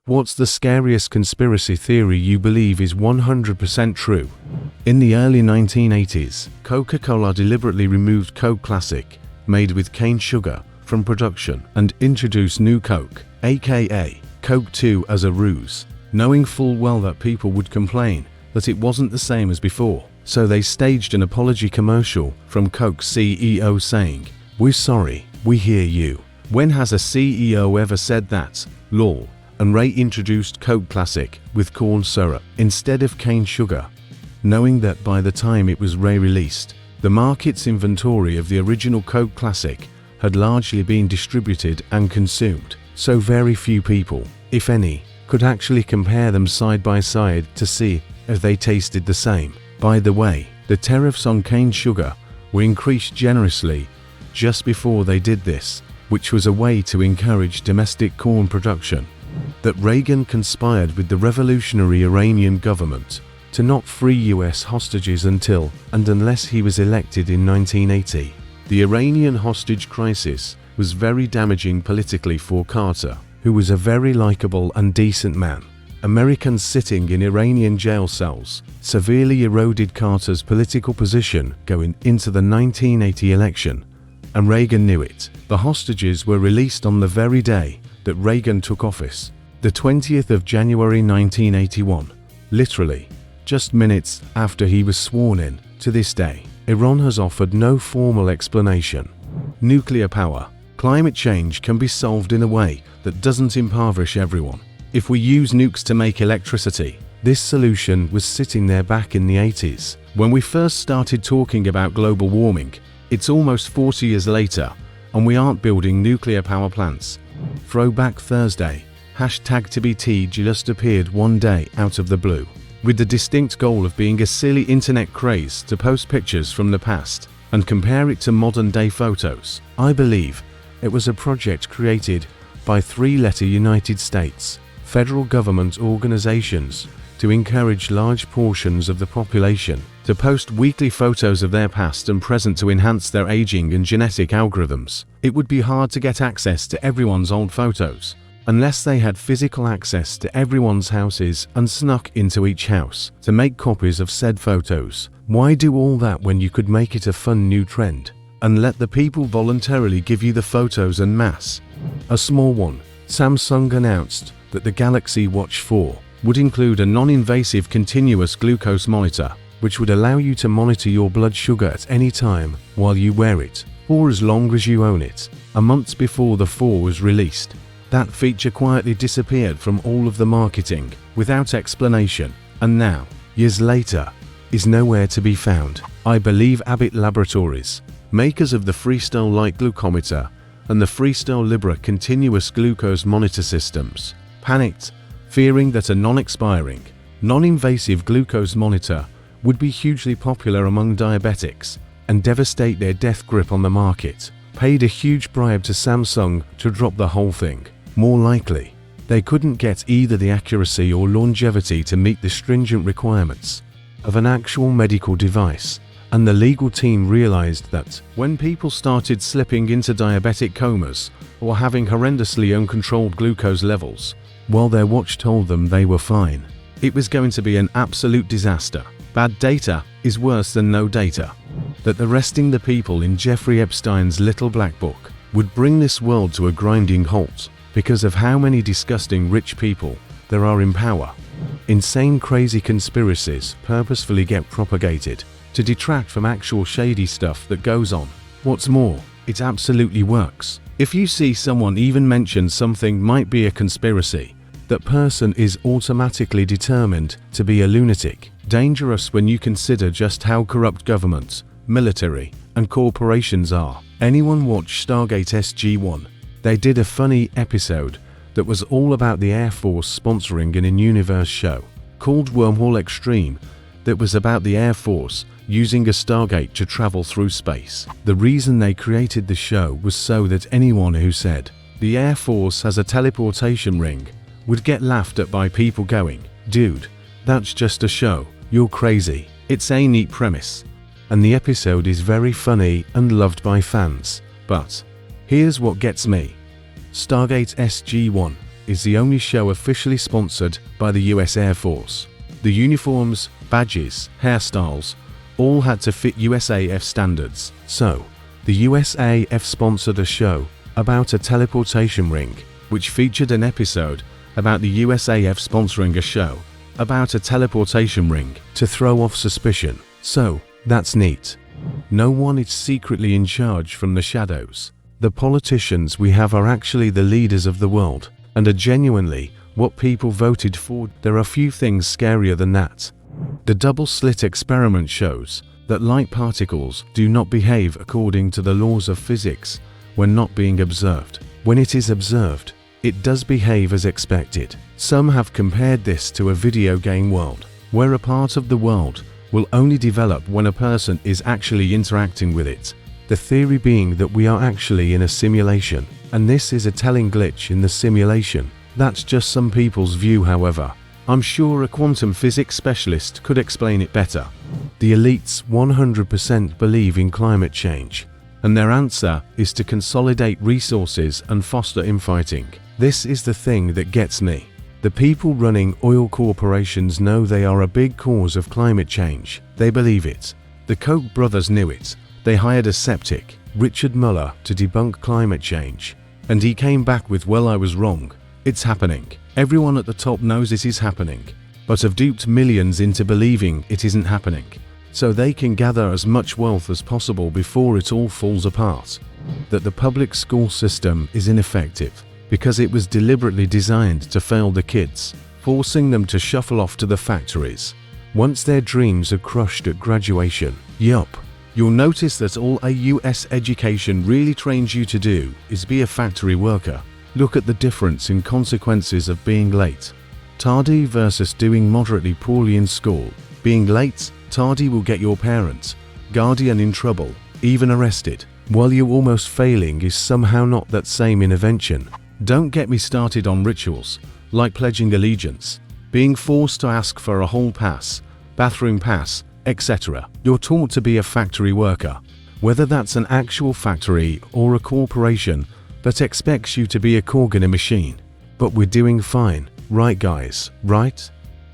What's the scariest conspiracy theory you believe is 100% true? In the early 1980s, Coca-Cola deliberately removed Coke Classic, made with cane sugar, from production and introduced New Coke, aka Coke 2, as a ruse, knowing full well that people would complain that it wasn't the same as before. So they staged an apology commercial from Coke's CEO saying, "We're sorry, we hear you." When has a CEO ever said that? Lol. And Ray introduced Coke Classic with corn syrup instead of cane sugar, knowing that by the time it was re-released, the market's inventory of the original Coke Classic had largely been distributed and consumed, so very few people, if any, could actually compare them side by side to see if they tasted the same. By the way, the tariffs on cane sugar were increased generously just before they did this, which was a way to encourage domestic corn production. That Reagan conspired with the revolutionary Iranian government to not free US hostages until and unless he was elected in 1980. The Iranian hostage crisis was very damaging politically for Carter, who was a very likable and decent man. Americans sitting in Iranian jail cells severely eroded Carter's political position going into the 1980 election, and Reagan knew it. The hostages were released on the very day that Reagan took office, the 20th of January 1981, literally just minutes after he was sworn in. To this day, Iran has offered no formal explanation. Nuclear power. Climate change can be solved in a way that doesn't impoverish everyone. If we use nukes to make electricity, this solution was sitting there back in the 80s. When we first started talking about global warming, it's almost 40 years later, and we aren't building nuclear power plants. Throwback Thursday. #TBT just appeared one day out of the blue, with the distinct goal of being a silly internet craze to post pictures from the past and compare it to modern day photos. I believe it was a project created by three-letter United States federal government organizations to encourage large portions of the population to post weekly photos of their past and present to enhance their aging and genetic algorithms. It would be hard to get access to everyone's old photos unless they had physical access to everyone's houses and snuck into each house to make copies of said photos. Why do all that when you could make it a fun new trend and let the people voluntarily give you the photos en masse? A small one. Samsung announced that the Galaxy Watch 4 would include a non-invasive continuous glucose monitor, which would allow you to monitor your blood sugar at any time while you wear it, or as long as you own it. A month before the 4 was released, that feature quietly disappeared from all of the marketing without explanation, and now, years later, is nowhere to be found. I believe Abbott Laboratories, makers of the Freestyle Light Glucometer and the Freestyle Libra continuous glucose monitor systems, panicked, fearing that a non-expiring, non-invasive glucose monitor would be hugely popular among diabetics and devastate their death grip on the market, paid a huge bribe to Samsung to drop the whole thing. More likely, they couldn't get either the accuracy or longevity to meet the stringent requirements of an actual medical device, and the legal team realized that when people started slipping into diabetic comas or having horrendously uncontrolled glucose levels, while their watch told them they were fine, it was going to be an absolute disaster. Bad data is worse than no data. That arresting the people in Jeffrey Epstein's little black book would bring this world to a grinding halt because of how many disgusting rich people there are in power. Insane crazy conspiracies purposefully get propagated to detract from actual shady stuff that goes on. What's more, it absolutely works. If you see someone even mention something might be a conspiracy, that person is automatically determined to be a lunatic. Dangerous when you consider just how corrupt governments, military, and corporations are. Anyone watch Stargate SG-1? They did a funny episode that was all about the Air Force sponsoring an in-universe show called Wormhole Extreme that was about the Air Force using a Stargate to travel through space. The reason they created the show was so that anyone who said the Air Force has a teleportation ring would get laughed at by people going, "Dude, that's just a show, you're crazy." It's a neat premise, and the episode is very funny and loved by fans. But here's what gets me. Stargate SG-1. is the only show officially sponsored by the US Air Force. The uniforms, badges, hairstyles, all had to fit USAF standards. So, the USAF sponsored a show about a teleportation ring, which featured an episode about the USAF sponsoring a show about a teleportation ring to throw off suspicion. So, that's neat. No one is secretly in charge from the shadows. The politicians we have are actually the leaders of the world, and are genuinely what people voted for. There are few things scarier than that. The double-slit experiment shows that light particles do not behave according to the laws of physics when not being observed. When it is observed, it does behave as expected. Some have compared this to a video game world, where a part of the world will only develop when a person is actually interacting with it. The theory being that we are actually in a simulation, and this is a telling glitch in the simulation. That's just some people's view, however. I'm sure a quantum physics specialist could explain it better. The elites 100% believe in climate change, and their answer is to consolidate resources and foster infighting. This is the thing that gets me. The people running oil corporations know they are a big cause of climate change. They believe it. The Koch brothers knew it. They hired a skeptic, Richard Muller, to debunk climate change. And he came back with, well, I was wrong. It's happening. Everyone at the top knows it is happening, but have duped millions into believing it isn't happening, so they can gather as much wealth as possible before it all falls apart. That the public school system is ineffective because it was deliberately designed to fail the kids, forcing them to shuffle off to the factories once their dreams are crushed at graduation. Yup. You'll notice that all a US education really trains you to do is be a factory worker. Look at the difference in consequences of being late. Tardy versus doing moderately poorly in school. Being late, tardy will get your parent, guardian in trouble, even arrested, while you almost failing is somehow not that same intervention. Don't get me started on rituals, like pledging allegiance, being forced to ask for a hall pass, bathroom pass, etc. You're taught to be a factory worker, whether that's an actual factory or a corporation that expects you to be a cog in a machine. But we're doing fine, right guys, right?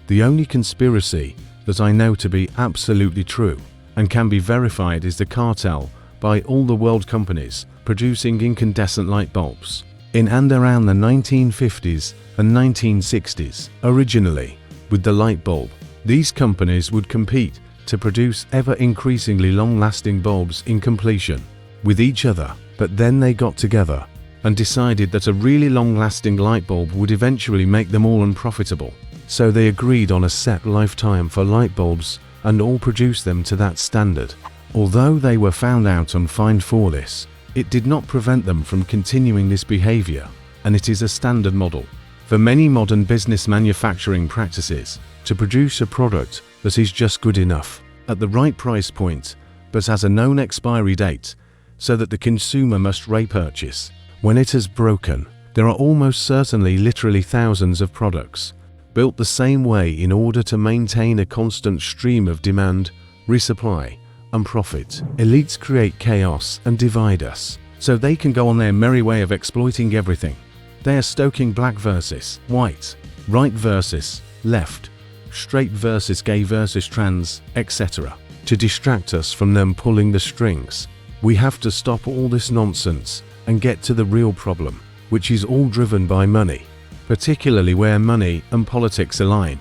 The only conspiracy that I know to be absolutely true and can be verified is the cartel by all the world companies producing incandescent light bulbs. In and around the 1950s and 1960s, originally, with the light bulb, these companies would compete to produce ever-increasingly long-lasting bulbs in completion with each other, but then they got together and decided that a really long-lasting light bulb would eventually make them all unprofitable. So they agreed on a set lifetime for light bulbs and all produced them to that standard. Although they were found out and fined for this, it did not prevent them from continuing this behavior, and it is a standard model for many modern business manufacturing practices to produce a product that is just good enough at the right price point, but has a known expiry date so that the consumer must repurchase when it has broken. There are almost certainly literally thousands of products built the same way in order to maintain a constant stream of demand, resupply, and profit. Elites create chaos and divide us so they can go on their merry way of exploiting everything. They are stoking black versus white, right versus left, straight versus gay versus trans, etc. to distract us from them pulling the strings. We have to stop all this nonsense and get to the real problem, which is all driven by money, particularly where money and politics align.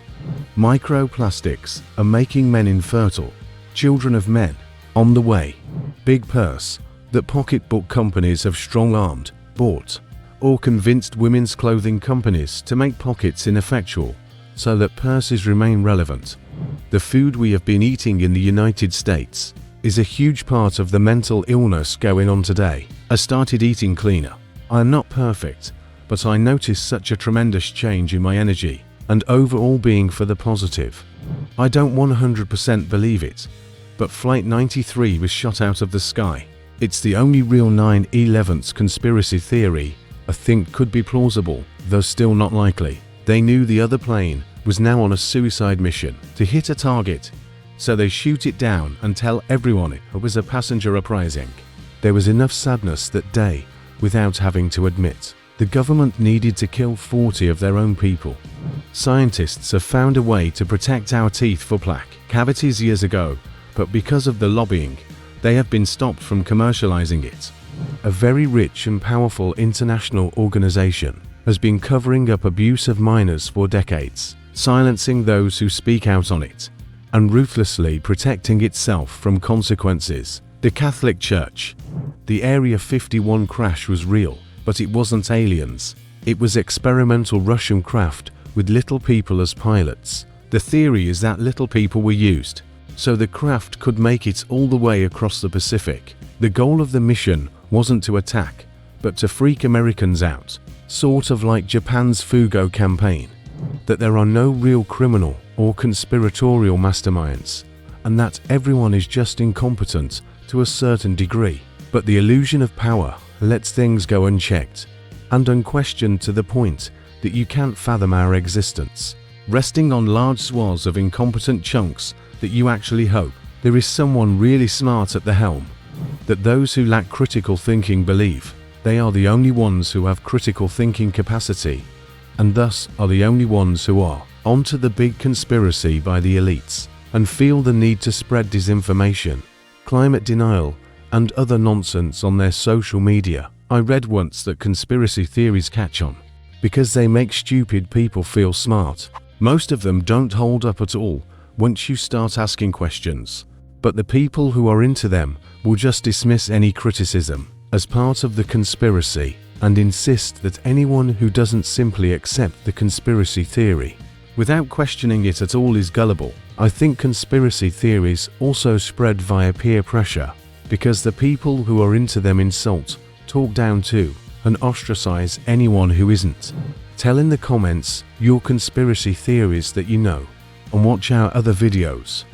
Microplastics are making men infertile, children of men, on the way. Big purse that pocketbook companies have strong-armed, bought, or convinced women's clothing companies to make pockets ineffectual so that purses remain relevant. The food we have been eating in the United States is a huge part of the mental illness going on today. I started eating cleaner. I am not perfect, but I noticed such a tremendous change in my energy and overall being for the positive. I don't 100% believe it, but Flight 93 was shot out of the sky. It's the only real 9/11 conspiracy theory I think could be plausible, though still not likely. They knew the other plane was now on a suicide mission to hit a target, so they shoot it down and tell everyone it was a passenger uprising. There was enough sadness that day without having to admit The government needed to kill 40 of their own people. Scientists have found a way to protect our teeth for plaque cavities years ago, but because of the lobbying, they have been stopped from commercializing it. A very rich and powerful international organization has been covering up abuse of minors for decades, silencing those who speak out on it, and ruthlessly protecting itself from consequences. The Catholic Church. The Area 51 crash was real, but it wasn't aliens. It was experimental Russian craft with little people as pilots. The theory is that little people were used, so the craft could make it all the way across the Pacific. The goal of the mission wasn't to attack, but to freak Americans out, sort of like Japan's Fugo campaign. That there are no real criminal or conspiratorial masterminds, and that everyone is just incompetent to a certain degree. But the illusion of power lets things go unchecked and unquestioned to the point that you can't fathom our existence, resting on large swaths of incompetent chunks that you actually hope there is someone really smart at the helm. That those who lack critical thinking believe they are the only ones who have critical thinking capacity, and thus are the only ones who are onto the big conspiracy by the elites, and feel the need to spread disinformation, climate denial, and other nonsense on their social media. I read once that conspiracy theories catch on because they make stupid people feel smart. Most of them don't hold up at all once you start asking questions, but the people who are into them will just dismiss any criticism as part of the conspiracy and insist that anyone who doesn't simply accept the conspiracy theory without questioning it at all is gullible. I think conspiracy theories also spread via peer pressure, because the people who are into them insult, talk down to, and ostracize anyone who isn't. Tell in the comments your conspiracy theories that you know, and watch our other videos.